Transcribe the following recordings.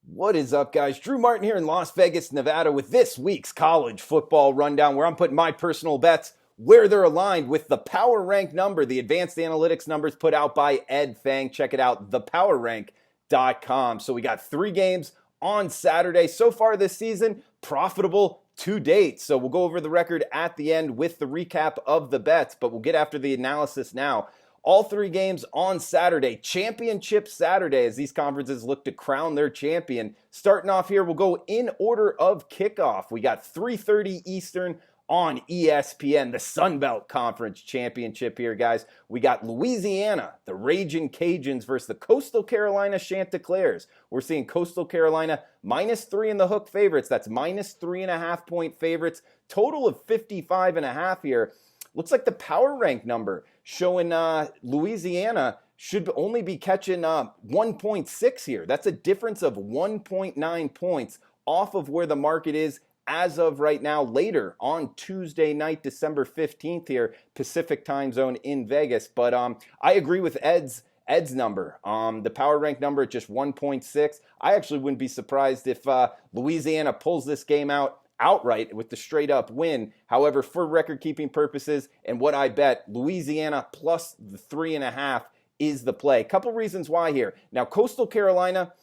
What is up, guys? Drew Martin here in Las Vegas, Nevada with this week's college football rundown where I'm putting my personal bets where they're aligned with the power rank number, the advanced analytics numbers put out by Ed Fang. Check it out, thepowerrank.com. So we got 3 games on Saturday. So far this season, profitable to date. So we'll go over the record at the end with the recap of the bets, but we'll get after the analysis now. All 3 games on Saturday, Championship Saturday, as these conferences look to crown their champion. Starting off here, we'll go in order of kickoff. We got 3:30 Eastern on ESPN, the Sun Belt Conference Championship here, guys. We got Louisiana, the Raging Cajuns versus the Coastal Carolina Chanticleers. We're seeing Coastal Carolina -3 in the hook favorites. That's -3.5 point favorites. Total of 55.5 here. Looks like the power rank number showing Louisiana should only be catching 1.6 here. That's a difference of 1.9 points off of where the market is as of right now, later on Tuesday night, December 15th here, Pacific time zone in Vegas. But I agree with Ed's number. The power rank number at just 1.6. I actually wouldn't be surprised if Louisiana pulls this game out outright with the straight up win. However, for record keeping purposes and what I bet, Louisiana plus the 3.5 is the play. Couple reasons why here. Now, Coastal Carolina,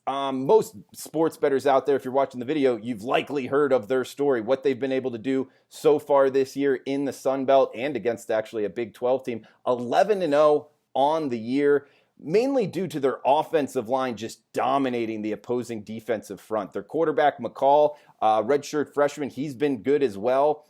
most sports bettors out there, if you're watching the video, you've likely heard of their story, what they've been able to do so far this year in the Sun Belt and against actually a Big 12 team. 11-0 on the year, mainly due to their offensive line just dominating the opposing defensive front. Their quarterback, McCall, redshirt freshman, he's been good as well.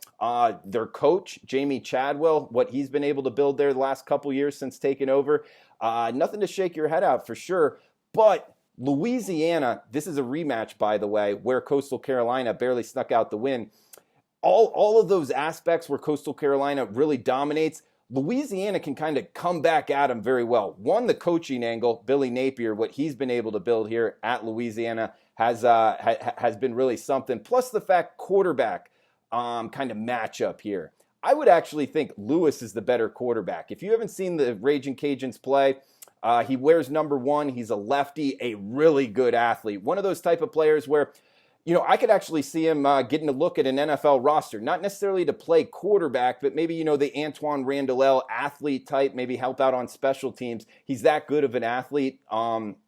Their coach, Jamie Chadwell, what he's been able to build there the last couple years since taking over, nothing to shake your head out for sure. But Louisiana, this is a rematch, by the way, where Coastal Carolina barely snuck out the win. All of those aspects where Coastal Carolina really dominates, Louisiana can kind of come back at them very well. One, the coaching angle, Billy Napier, what he's been able to build here at Louisiana has been really something. Plus the fact quarterback kind of matchup here. I would actually think Lewis is the better quarterback. If you haven't seen the Raging Cajuns play, he wears number 1. He's a lefty, a really good athlete. One of those type of players where, I could actually see him getting a look at an NFL roster, not necessarily to play quarterback, but maybe, the Antoine Randall athlete type, maybe help out on special teams. He's that good of an athlete.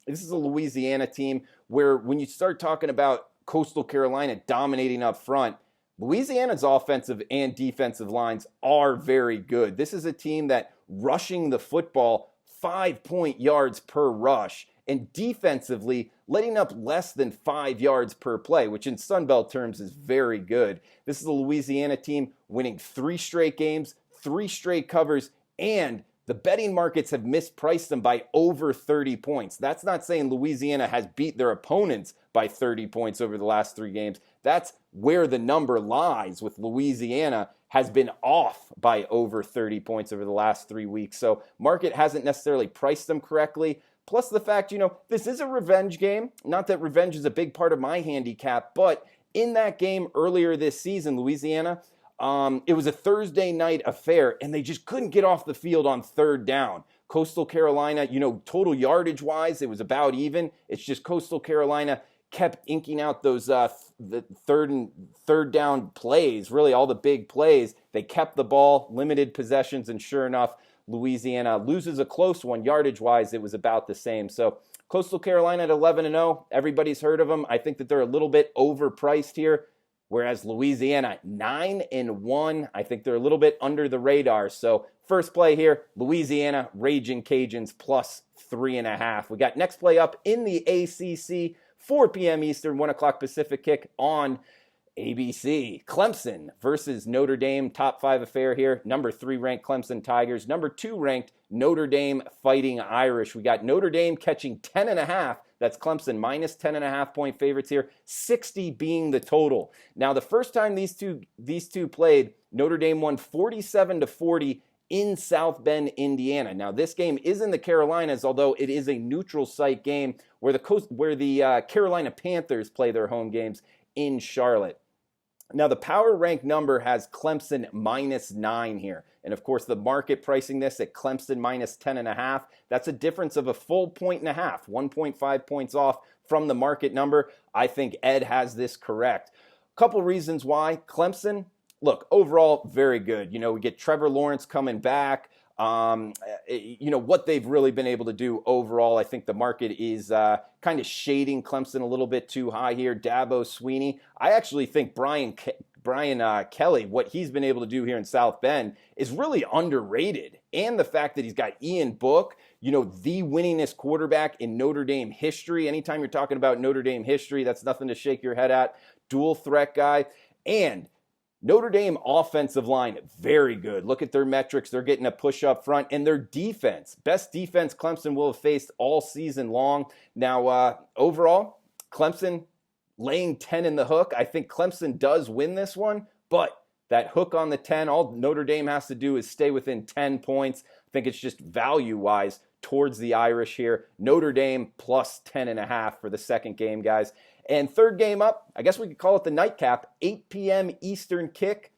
This is a Louisiana team where when you start talking about Coastal Carolina dominating up front, Louisiana's offensive and defensive lines are very good. This is a team that rushing the football 5 yards per rush, and defensively letting up less than 5 yards per play, which in Sun Belt terms is very good. This is a Louisiana team winning 3 straight games, 3 straight covers, and the betting markets have mispriced them by over 30 points. That's not saying Louisiana has beat their opponents by 30 points over the last 3 games. That's where the number lies, with Louisiana has been off by over 30 points over the last 3 weeks. So market hasn't necessarily priced them correctly. Plus the fact, this is a revenge game. Not that revenge is a big part of my handicap, but in that game earlier this season, Louisiana, it was a Thursday night affair, and they just couldn't get off the field on 3rd down. Coastal Carolina, total yardage-wise, it was about even. It's just Coastal Carolina kept inking out those the third down plays, really all the big plays. They kept the ball, limited possessions, and sure enough, Louisiana loses a close one. Yardage-wise, it was about the same. So Coastal Carolina at 11-0, everybody's heard of them. I think that they're a little bit overpriced here, whereas Louisiana 9-1, I think they're a little bit under the radar. So first play here, Louisiana Raging Cajuns plus 3.5. We got next play up in the ACC, 4 p.m. Eastern, 1 o'clock Pacific kick on ABC. Clemson versus Notre Dame, top 5 affair here. Number 3 ranked Clemson Tigers. Number 2 ranked Notre Dame Fighting Irish. We got Notre Dame catching 10.5. That's Clemson minus 10.5 point favorites here. 60 being the total. Now, the first time these two played, Notre Dame won 47-40 in South Bend, Indiana. Now, this game is in the Carolinas, although it is a neutral site game where the Carolina Panthers play their home games in Charlotte. Now, the power rank number has Clemson -9 here. And of course, the market pricing this at Clemson -10.5. That's a difference of a full 1.5 points, 1.5 points off from the market number. I think Ed has this correct. Couple reasons why. Clemson, look, overall, very good. We get Trevor Lawrence coming back. What they've really been able to do overall, I think the market is kind of shading Clemson a little bit too high here. Dabo Sweeney. I actually think Brian Kelly, what he's been able to do here in South Bend is really underrated. And the fact that he's got Ian Book, the winningest quarterback in Notre Dame history. Anytime you're talking about Notre Dame history, that's nothing to shake your head at. Dual threat guy. And Notre Dame offensive line, very good. Look at their metrics. They're getting a push up front. And their defense, best defense Clemson will have faced all season long. Now, overall, Clemson laying 10 in the hook. I think Clemson does win this one, but that hook on the 10, all Notre Dame has to do is stay within 10 points. I think it's just value-wise towards the Irish here. Notre Dame plus 10.5 for the second game, guys. And third game up, I guess we could call it the nightcap, 8 p.m. Eastern kick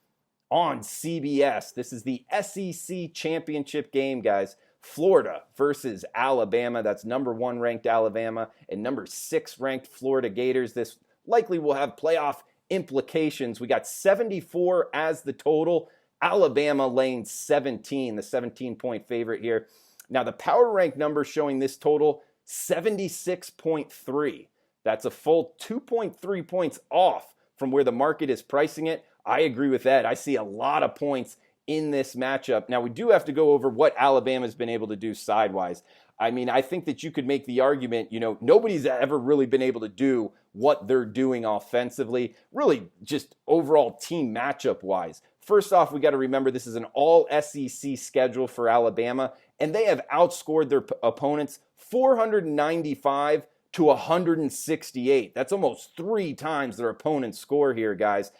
on CBS. This is the SEC championship game, guys. Florida versus Alabama. That's number 1 ranked Alabama and number 6 ranked Florida Gators. This likely will have playoff implications. We got 74 as the total. Alabama laying 17, the 17-point favorite here. Now, the power rank number showing this total, 76.3. That's a full 2.3 points off from where the market is pricing it. I agree with that. I see a lot of points in this matchup. Now, we do have to go over what Alabama's been able to do sidewise. I mean, I think that you could make the argument, nobody's ever really been able to do what they're doing offensively, really just overall team matchup-wise. First off, we got to remember this is an all-SEC schedule for Alabama, and they have outscored their opponents 495 to 168. That's almost 3 times their opponent's score here, guys.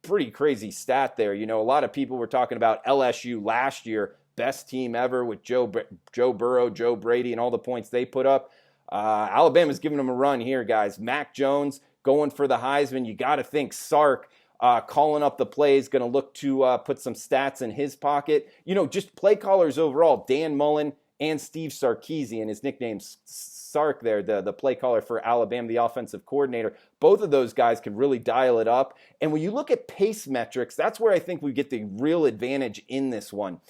Pretty crazy stat there. A lot of people were talking about LSU last year, best team ever with Joe Burrow, Joe Brady, and all the points they put up. Alabama's giving them a run here, guys. Mac Jones going for the Heisman. You got to think Sark calling up the plays, going to look to put some stats in his pocket. Just play callers overall, Dan Mullen and Steve Sarkisian, his nickname's Sark there, the play caller for Alabama, the offensive coordinator. Both of those guys can really dial it up. And when you look at pace metrics, that's where I think we get the real advantage in this one.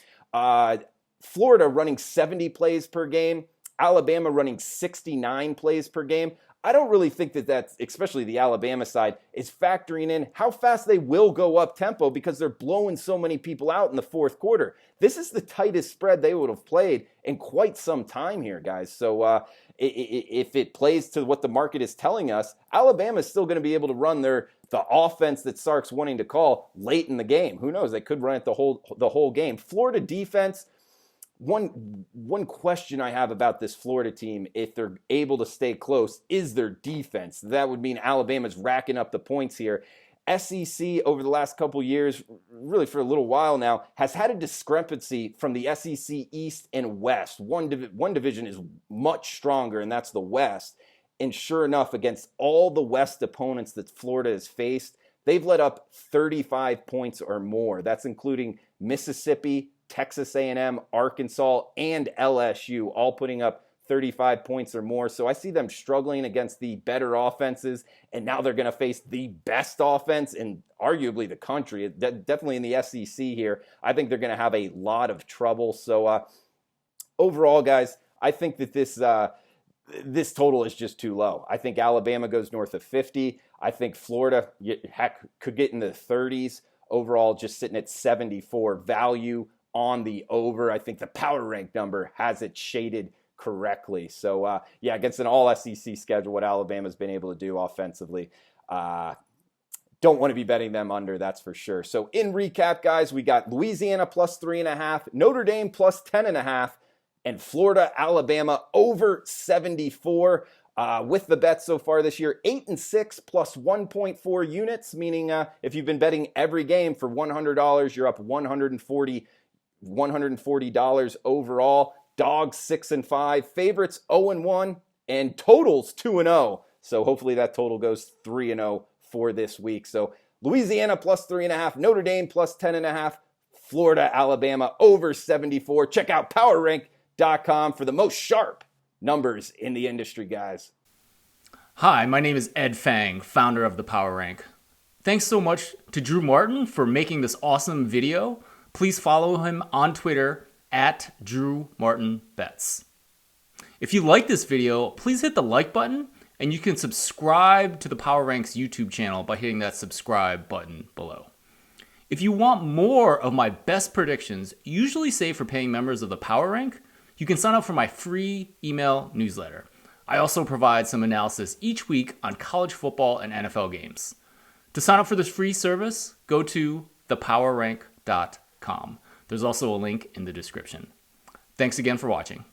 Florida running 70 plays per game, Alabama running 69 plays per game. I don't really think that that's, especially the Alabama side, is factoring in how fast they will go up tempo because they're blowing so many people out in the fourth quarter. This is the tightest spread they would have played in quite some time here, guys. So if it plays to what the market is telling us, Alabama is still going to be able to run the offense that Sark's wanting to call late in the game. Who knows? They could run it the whole game. Florida defense. One question I have about this Florida team, if they're able to stay close, is their defense. That would mean Alabama's racking up the points here. SEC over the last couple years, really for a little while now, has had a discrepancy from the SEC East and West. One division is much stronger, and that's the West. And sure enough, against all the West opponents that Florida has faced, they've let up 35 points or more. That's including Mississippi, Texas A&M, Arkansas, and LSU, all putting up 35 points or more. So I see them struggling against the better offenses, and now they're going to face the best offense in arguably the country, definitely in the SEC here. I think they're going to have a lot of trouble. So overall, guys, I think that this total is just too low. I think Alabama goes north of 50. I think Florida could get in the 30s. Overall, just sitting at 74 value on the over. I think the power rank number has it shaded correctly. So, against an all-SEC schedule, what Alabama's been able to do offensively, don't want to be betting them under, that's for sure. So, in recap, guys, we got Louisiana plus 3.5, Notre Dame plus 10.5, and Florida, Alabama over 74. With the bets so far this year, 8-6 plus 1.4 units, meaning if you've been betting every game for $100, you're up $140 overall. Dogs 6-5, favorites 0-1, and totals 2-0. So hopefully that total goes 3-0 for this week. So Louisiana plus 3.5, Notre Dame plus 10.5, Florida, Alabama over 74. Check out PowerRank.com for the most sharp numbers in the industry, guys. Hi, my name is Ed Fang, founder of the Power Rank. Thanks so much to Drew Martin for making this awesome video. Please follow him on Twitter at Drew Martin Bets. If you like this video, please hit the like button, and you can subscribe to the Power Rank's YouTube channel by hitting that subscribe button below. If you want more of my best predictions, usually saved for paying members of the Power Rank, you can sign up for my free email newsletter. I also provide some analysis each week on college football and NFL games. To sign up for this free service, go to thepowerrank.com. There's also a link in the description. Thanks again for watching.